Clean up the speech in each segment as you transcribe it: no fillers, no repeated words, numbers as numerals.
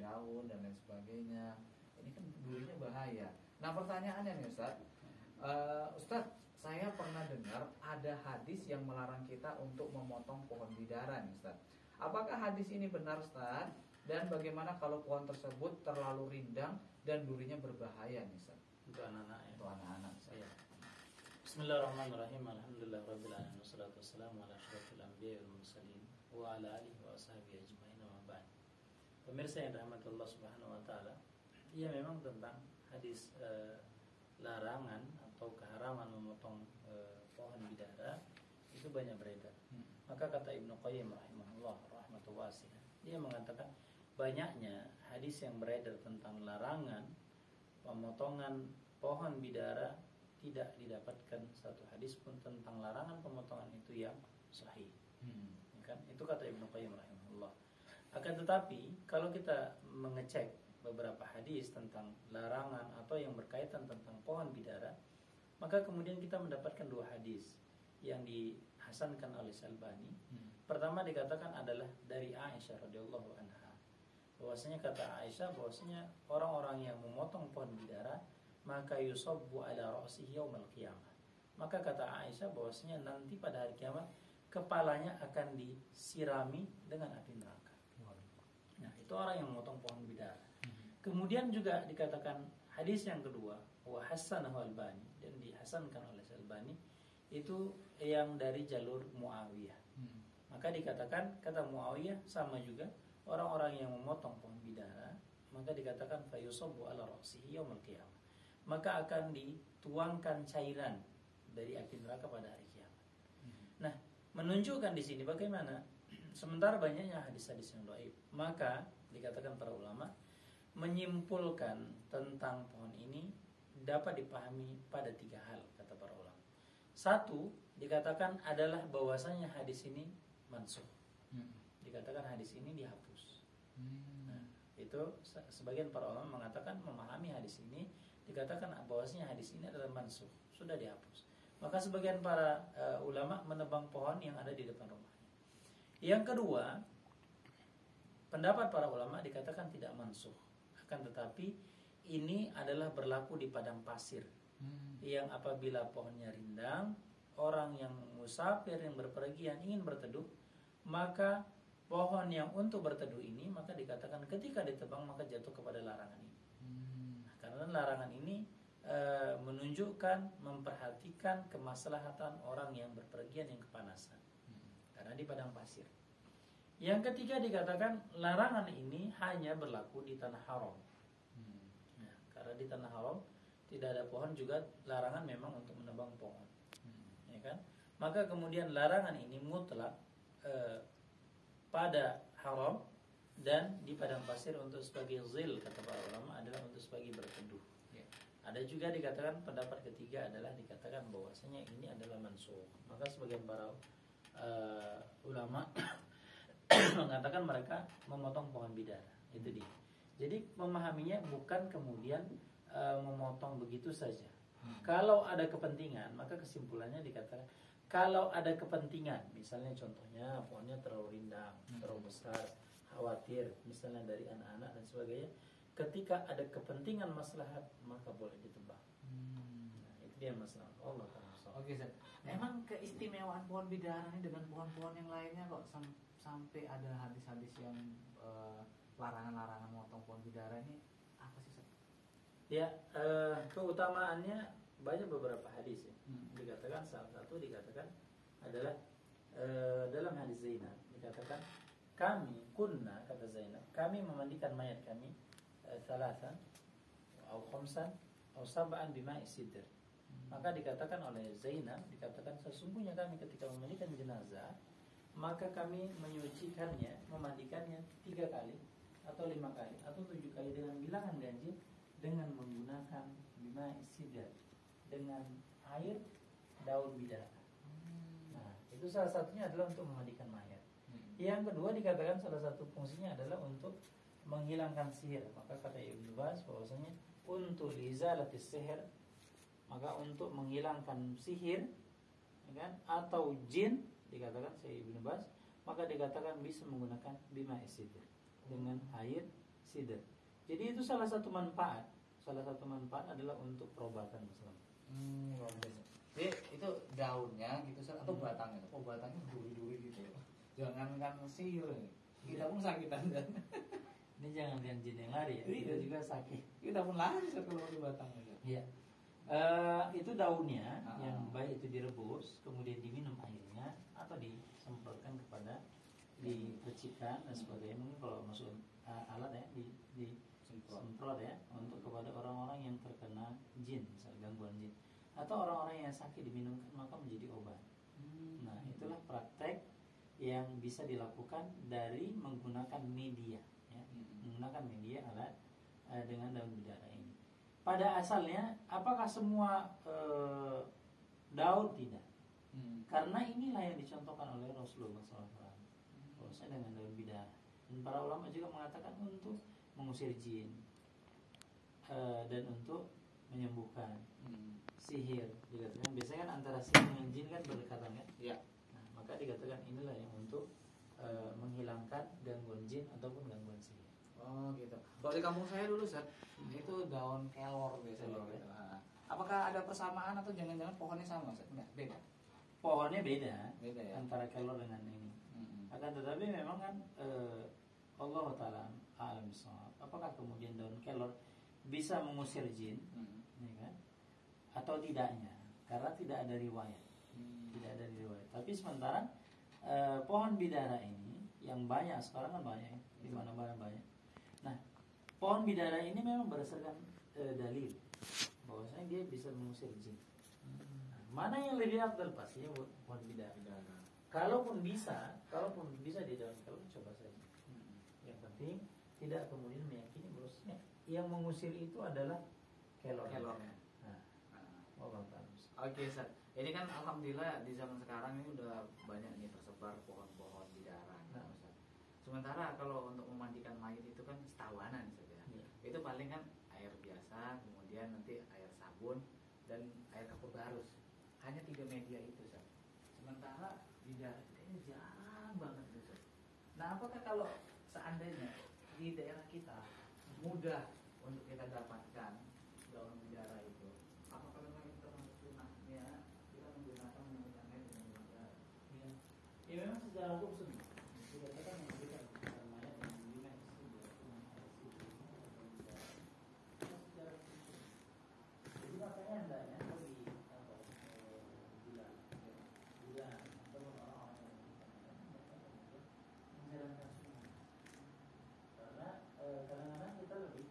daun dan lain sebagainya. Ini kan durinya bahaya. Nah pertanyaannya nih Ustaz, Ustaz, saya pernah dengar ada hadis yang melarang kita untuk memotong pohon bidara nih Ustaz. Apakah hadis ini benar Ustaz? Dan bagaimana kalau pohon tersebut terlalu rindang dan durinya berbahaya nih Ustaz? Untuk anak-anak ya. Untuk anak-anak Ustaz. Ya. Bismillahirrahmanirrahim. Alhamdulillahirabbil alamin wassalatu wassalamu ala asyrofil anbiya'i wal mursalin wa ala alihi wa ashabihi ajmain wa ba'd. Pemirsa yang dirahmati Allah Subhanahu wa taala, ia memang tentang hadis larangan atau keharaman memotong pohon bidara itu banyak beredar. Maka kata Ibnu Qayyim rahimahullah rahmatan wasi'ah, dia mengatakan banyaknya hadis yang beredar tentang larangan pemotongan pohon bidara, tidak didapatkan satu hadis pun tentang larangan pemotongan itu yang sahih. Kan? Itu kata Ibnu Qayyim rahimahullah. Akan tetapi kalau kita mengecek beberapa hadis tentang larangan atau yang berkaitan tentang pohon bidara, maka kemudian kita mendapatkan dua hadis yang dihasankan oleh Syalbani. Pertama dikatakan adalah dari Aisyah radhiyallahu anha. Bahwasanya kata Aisyah bahwasanya orang-orang yang memotong pohon bidara maka yusabbu ala ra'sihi yaumil qiyamah. Maka kata Aisyah bahwasanya nanti pada hari kiamat kepalanya akan disirami dengan api neraka. Nah, itu orang yang memotong pohon bidara. Kemudian juga dikatakan hadis yang kedua wa hasanahu Albani, dan dihasankan oleh Albani, itu yang dari jalur Muawiyah. Maka dikatakan kata Muawiyah sama juga orang-orang yang memotong pohon bidara maka dikatakan fayusabbu ala ra'sihi yaumil qiyamah, maka akan dituangkan cairan dari api neraka pada hari kiamat. Nah, menunjukkan di sini bagaimana sementara banyaknya hadis-hadis yang dhaif, maka dikatakan para ulama menyimpulkan tentang pohon ini dapat dipahami pada tiga hal, kata para ulama. Satu, dikatakan adalah bahwasanya hadis ini mansukh. Dikatakan hadis ini dihapus. Nah, itu sebagian para ulama mengatakan memahami hadis ini dikatakan bahwasanya hadis ini adalah mansukh, sudah dihapus. Maka sebagian para ulama menebang pohon yang ada di depan rumahnya. Yang kedua, pendapat para ulama dikatakan tidak mansukh, akan tetapi ini adalah berlaku di padang pasir yang apabila pohonnya rindang, orang yang musafir yang berpergian ingin berteduh, maka pohon yang untuk berteduh ini maka dikatakan ketika ditebang maka jatuh kepada larangan ini. Karena larangan ini menunjukkan, memperhatikan kemaslahatan orang yang berpergian yang kepanasan, karena di padang pasir. Yang ketiga dikatakan larangan ini hanya berlaku di tanah haram. Nah, karena di tanah haram tidak ada pohon, juga larangan memang untuk menebang pohon, ya kan? Maka kemudian larangan ini mutlak pada haram, dan di padang pasir untuk sebagai zil, kata para ulama, adalah untuk sebagai berteduh. Ada juga dikatakan pendapat ketiga adalah dikatakan bahwasanya ini adalah mansukh. Maka sebagian para ulama mengatakan mereka memotong pohon bidara. Itu dia. Jadi memahaminya bukan kemudian memotong begitu saja. Kalau ada kepentingan, maka kesimpulannya dikatakan kalau ada kepentingan, misalnya contohnya pohonnya terlalu rindang, terlalu besar, khawatir misalnya dari anak-anak dan sebagainya, ketika ada kepentingan maslahat maka boleh ditebang. Nah, itu dia masalah Allah. Oke, Ustaz. Memang keistimewaan pohon bidara ini dengan pohon-pohon yang lainnya kok sampai ada hadis-hadis yang larangan-larangan memotong pohon bidara ini apa sih, Ustaz? Ya, keutamaannya banyak beberapa hadis ya. Dikatakan salah satu dikatakan adalah dalam hadis Zainab dikatakan kami kunna, kata Zainab, kami memandikan mayat kami thalathan atau khamsan atau sab'an bima'i sidr. Maka dikatakan oleh Zainab, dikatakan sesungguhnya kami ketika memandikan jenazah maka kami menyucikannya, memandikannya 3 kali atau 5 kali atau 7 kali dengan bilangan ganjil dengan menggunakan bima'i sidr, dengan air daun bidara. Nah, itu salah satunya adalah untuk memandikan mayat. Yang kedua dikatakan salah satu fungsinya adalah untuk menghilangkan sihir. Maka kata Ibnu Baz bahwasanya untuk izalatis sihir, maka untuk menghilangkan sihir, ya kan, atau jin, dikatakan saya Ibnu Baz, maka dikatakan bisa menggunakan bima sidr, dengan air sidr. Jadi itu salah satu manfaat adalah untuk perobatan Islam. Luar biasa. Jadi itu daunnya gitu Ustaz, atau batangnya? Oh, batangnya duri-duri gitu. Jangankan sihir, kita pun sakitan kan. Ini jangan dengan jin yang lari ya, kita juga sakit. Kita pun lari kalau pakai batangnya. Iya. Itu daunnya yang baik itu direbus, kemudian diminum airnya atau disemprotkan kepada dipercikan dan sebagainya. Mungkin kalau masuk alat ya disemprot ya untuk kepada orang-orang yang terkena jin, misalnya gangguan jin, atau orang-orang yang sakit diminumkan maka menjadi obat. Nah, itulah praktek yang bisa dilakukan dari menggunakan media ya. Menggunakan media alat dengan daun bidara ini. Pada asalnya apakah semua daun? Tidak. Karena inilah yang dicontohkan oleh Rasulullah SAW. Bahwasanya dengan daun bidara. Dan para ulama juga mengatakan untuk mengusir jin dan untuk menyembuhkan sihir. Dikatakan biasanya kan antara sihir dengan jin kan berdekatan kan? Iya. Nah, maka dikatakan inilah yang untuk menghilangkan gangguan jin ataupun gangguan sihir. Oh gitu. Kalau di kampung saya dulu Ustaz, itu daun kelor biasanya. Kelor, ya. Nah, apakah ada persamaan atau jangan-jangan pohonnya sama Ustaz? Enggak, beda. Pohonnya beda Ya. antara kelor dengan ini. Akan tetapi memang kan Allah Ta'ala alam bisawab. Apakah kemudian daun kelor bisa mengusir jin, ya kan? Atau tidaknya? Karena tidak ada riwayat. Tidak ada riwayat. Tapi sementara pohon bidara ini yang banyak sekarang kan banyak, di mana-mana banyak. Nah, pohon bidara ini memang berdasarkan dalil bahwasanya dia bisa mengusir jin. Nah, mana yang lebih afdal pastinya pohon bidara. Kalaupun bisa di daun kelor coba saja. Yang penting tidak kemudian meyakini bahwasanya yang mengusir itu adalah kelornya. Nah, Oke, Ustaz. Ini kan alhamdulillah di zaman sekarang ini udah banyak nih tersebar pohon-pohon bidara. Ustaz. Sementara kalau untuk memandikan mayat itu kan setahunan saja. Itu paling kan air biasa, kemudian nanti air sabun dan air kapur barus. Hanya 3 media itu, Ustaz. Sementara bidara ini jarang banget, Ustaz. Nah, apakah kalau seandainya di daerah kita mudah untuk kita dapatkan daun bidara itu, apakah memang itu termasuk sunnahnya kita menggunakan air dengan bidara? Ya memang secara hukum sunnah. Dikatakan memberikan mayat yang lima istri dengan air sirih atau bidara. Secara hukum sunnah. Jadi makanya hendaknya bagi bila atau orang-orang yang menjalankan sunnah. Karena kadang-kadang kita lebih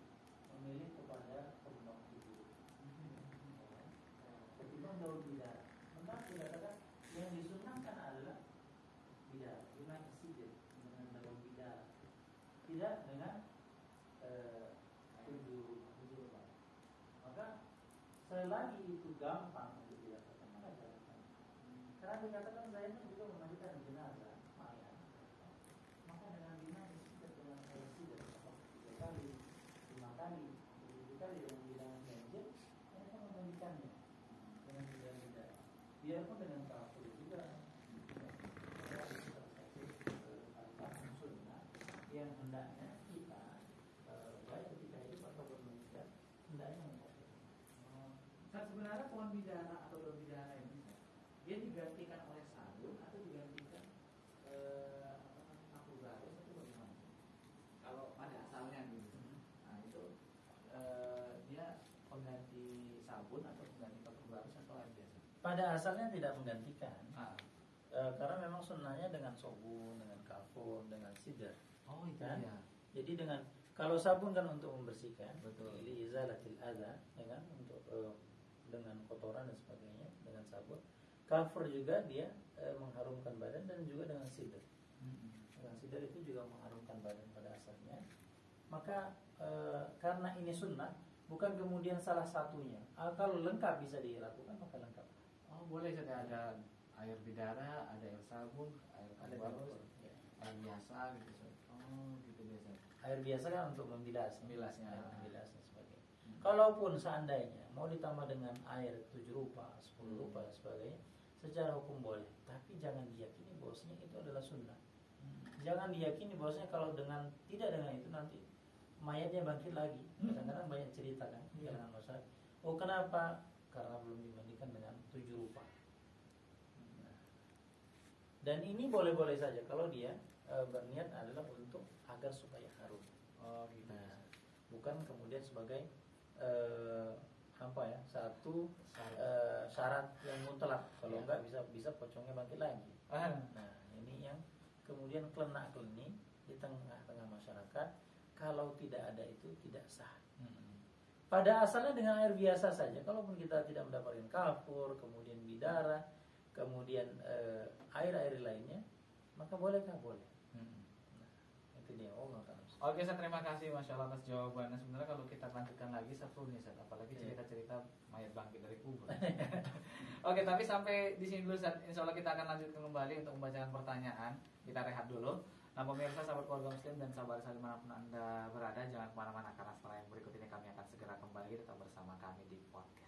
memilih kepada kembang hidup ketimbang daun bidara. Maka dikatakan yang disunnahkan adalah bidara, lima sidr dengan daun bidara, tidak dengan tujuh lepas. Maka selagi itu gampang untuk dilakukan maka jalankan. Karena dikatakan saya pun juga memandikan jenazah mayat. Maka dengan bina sidr dengan air sidr 3 kali, 5 kali, 7 kali dengan bilangan ganjil, mereka memandikannya dengan bidara. Biarpun dengan kafir juga. Sunnah yang hendaknya kita baik ketika hidup ataupun meninggal hendaknya mengkafir. Sebenarnya pohon bidara atau daun bidara ini dia digantikan oleh sabun atau digantikan kapur barus itu bagaimana? Kalau pada asalnya gitu. Nah itu dia pengganti sabun atau pengganti kapur barus atau air biasa? Pada asalnya tidak menggantikan. Karena memang sunnahnya dengan sabun, dengan kafur, dengan sidr. Oh itu kan? ya. Jadi dengan kalau sabun kan untuk membersihkan, betul. Li izalatil adza, ya kan? Untuk dengan kotoran dan sebagainya dengan sabun. Kafur juga dia mengharumkan badan dan juga dengan sidr. Dengan sidr itu juga mengharumkan badan pada asalnya. Maka karena ini sunnah, bukan kemudian salah satunya. Kalau lengkap bisa dilakukan maka lengkap. Oh boleh saja ada air bidara, ada air sabun, air kapur barus, air biasa gitu. Oh gitu biasa. Air biasa kan untuk membilas, Membilasnya. Membilas dan sebagainya. Kalaupun seandainya mau ditambah dengan air 7 rupa, 10 rupa dan sebagainya, secara hukum boleh. Tapi jangan diyakini bahwasanya itu adalah sunnah. Jangan diyakini bahwasanya kalau tidak dengan itu nanti mayatnya bangkit lagi. Kadang-kadang banyak cerita kan kalangan masyarakat. Oh kenapa? Karena belum dimandikan dengan 7 rupa. Nah, dan ini boleh-boleh saja kalau dia berniat adalah untuk agar supaya harum. Oh gitu. Nah, bukan kemudian sebagai satu syarat yang mutlak. Kalau enggak bisa pocongnya bangkit lagi. Nah, ini yang kemudian kelenak-kelenik di tengah-tengah masyarakat. Kalau tidak ada itu tidak sah. Pada asalnya dengan air biasa saja. Kalaupun kita tidak mendapatkan kafur, kemudian bidara, kemudian air-air lainnya, maka bolehkah? Boleh. Nah, itu dia. Oke, Ustaz, terima kasih Masya Allah atas jawabannya. Sebenarnya kalau kita lanjutkan lagi seru nih, Ustaz. Apalagi cerita-cerita mayat bangkit dari kubur. Oke, tapi sampai di sini dulu, Ustaz. Insya Allah kita akan lanjutkan kembali untuk membacakan pertanyaan. Kita rehat dulu. Nah, pemirsa, sahabat keluarga muslim dan sahabat saling manapun Anda berada, jangan kemana-mana karena setelah yang berikut ini kami akan segera kembali. Tetap bersama kami di podcast.